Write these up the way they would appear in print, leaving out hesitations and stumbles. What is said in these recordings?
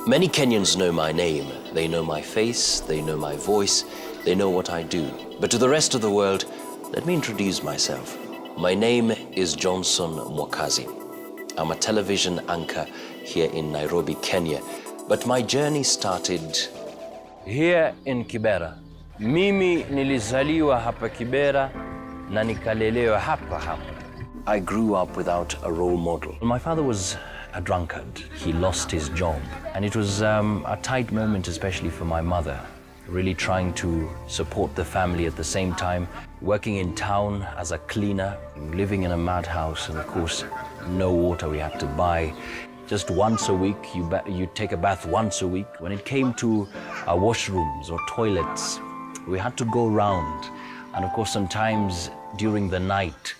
Many Kenyans know my name. They know my face, they know my voice, they know what I do. But to the rest of the world, let me introduce myself. My name is Johnson Mwakazi. I'm a television anchor here in Nairobi, Kenya. But my journey started here in Kibera. Mimi nilizaliwa hapa Kibera na nikalelewa hapa hapa. I grew up without a role model. My father was a drunkard. He lost his job. And it was a tight moment, especially for my mother, really trying to support the family at the same time, working in town as a cleaner, living in a madhouse, and of course, no water we had to buy. Just once a week, you take a bath once a week. When it came to our washrooms or toilets, we had to go round. And of course, sometimes during the night,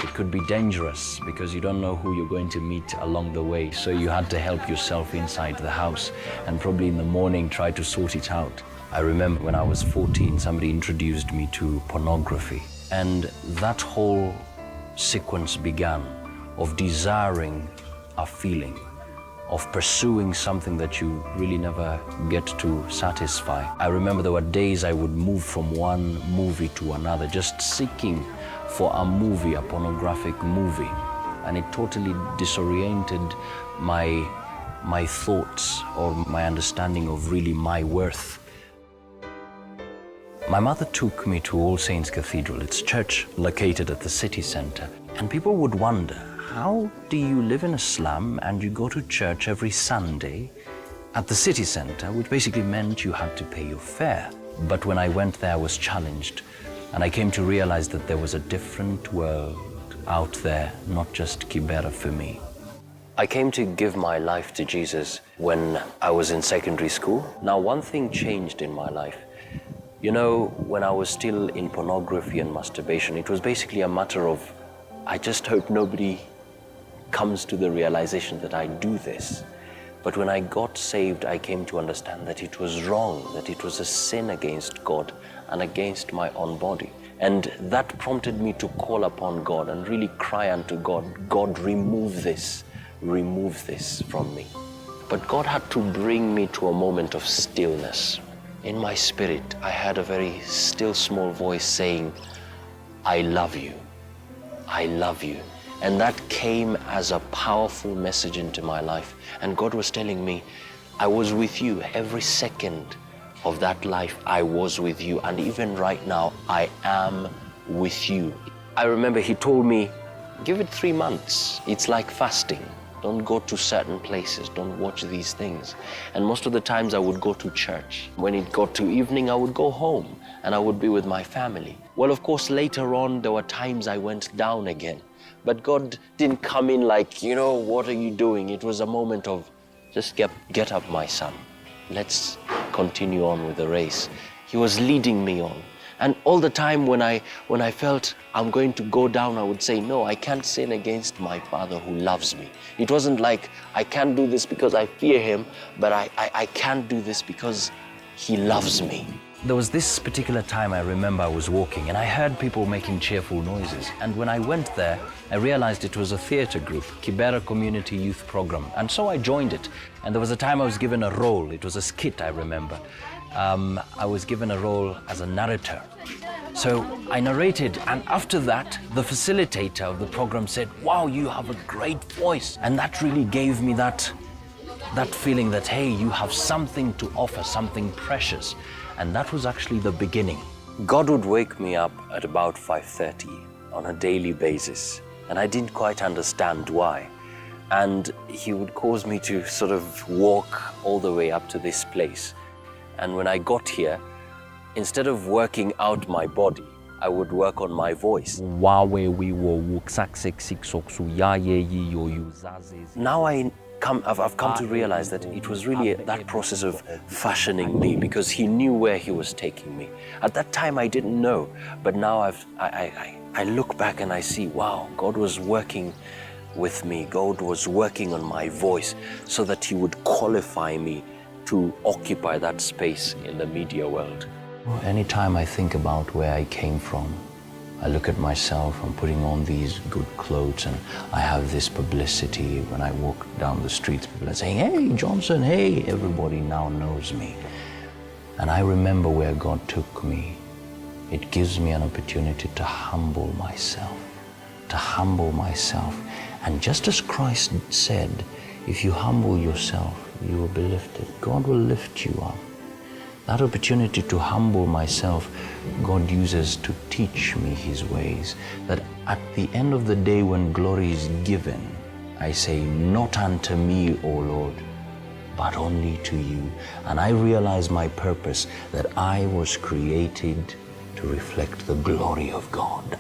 it could be dangerous because you don't know who you're going to meet along the way. So you had to help yourself inside the house and probably in the morning try to sort it out. I remember when I was 14, somebody introduced me to pornography. And that whole sequence began of desiring a feeling, of pursuing something that you really never get to satisfy. I remember there were days I would move from one movie to another, just seeking for a movie, a pornographic movie. And it totally disoriented my thoughts or my understanding of really my worth. My mother took me to All Saints Cathedral. It's a church located at the city center. And people would wonder, how do you live in a slum and you go to church every Sunday at the city center, which basically meant you had to pay your fare. But when I went there, I was challenged. And I came to realize that there was a different world out there, not just Kibera for me. I came to give my life to Jesus when I was in secondary school. Now, one thing changed in my life. You know, when I was still in pornography and masturbation, it was basically a matter of, I just hope nobody comes to the realization that I do this. But when I got saved, I came to understand that it was wrong, that it was a sin against God and against my own body. And that prompted me to call upon God and really cry unto God, God, remove this from me. But God had to bring me to a moment of stillness. In my spirit, I had a very still, small voice saying, I love you. I love you. And that came as a powerful message into my life. And God was telling me, I was with you every second of that life. I was with you. And even right now, I am with you. I remember he told me, give it 3 months. It's like fasting. Don't go to certain places. Don't watch these things. And most of the times I would go to church. When it got to evening, I would go home and I would be with my family. Well, of course, later on, there were times I went down again. But God didn't come in like, you know, what are you doing? It was a moment of, just get up, my son. Let's continue on with the race. He was leading me on. And all the time when I felt I'm going to go down, I would say, no, I can't sin against my Father who loves me. It wasn't like I can't do this because I fear him, but I can't do this because he loves me. There was this particular time I remember I was walking and I heard people making cheerful noises. And when I went there, I realized it was a theater group, Kibera Community Youth Program. And so I joined it. And there was a time I was given a role. It was a skit, I remember. I was given a role as a narrator. So I narrated, and after that, the facilitator of the program said, wow, you have a great voice. And that really gave me that feeling that, hey, you have something to offer, something precious. And that was actually the beginning. God would wake me up at about 5:30 on a daily basis, and I didn't quite understand why. And he would cause me to sort of walk all the way up to this place. And when I got here, instead of working out my body, I would work on my voice. Now I've come to realize that it was really that process of fashioning me, because he knew where he was taking me. At that time, I didn't know, but now I look back and I see, wow, God was working with me. God was working on my voice so that he would qualify me to occupy that space in the media world. Anytime I think about where I came from, I look at myself, I'm putting on these good clothes and I have this publicity. When I walk down the streets, people are saying, hey, Johnson, hey, everybody now knows me. And I remember where God took me. It gives me an opportunity to humble myself, And just as Christ said, if you humble yourself, you will be lifted. God will lift you up. That opportunity to humble myself, God uses to teach me his ways, that at the end of the day when glory is given, I say, not unto me, O Lord, but only to you. And I realize my purpose, that I was created to reflect the glory of God.